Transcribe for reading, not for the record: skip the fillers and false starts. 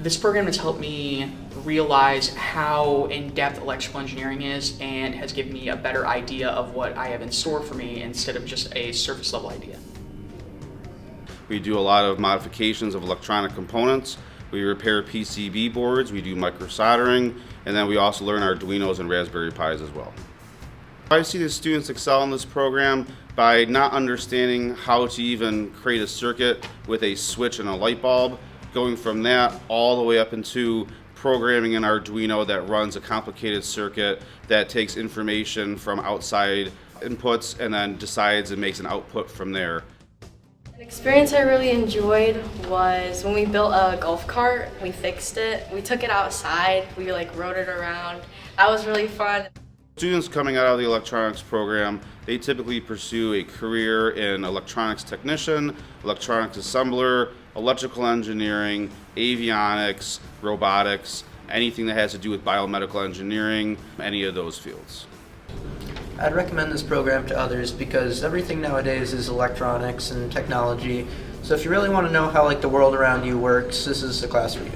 This program has helped me realize how in-depth electrical engineering is and has given me a better idea of what I have in store for me instead of just a surface level idea. We do a lot of modifications of electronic components. We repair PCB boards, we do micro soldering, and then we also learn Arduinos and Raspberry Pis as well. I see the students excel in this program by not understanding how to even create a circuit with a switch and a light bulb, going from that all the way up into programming an Arduino that runs a complicated circuit that takes information from outside inputs and then decides and makes an output from there. An experience I really enjoyed was when we built a golf cart. We fixed it. We took it outside. We rode it around. That was really fun. Students coming out of the electronics program, they typically pursue a career in electronics technician, electronics assembler, electrical engineering, avionics, robotics, anything that has to do with biomedical engineering, any of those fields. I'd recommend this program to others because everything nowadays is electronics and technology. So if you really want to know how the world around you works, this is the class for you.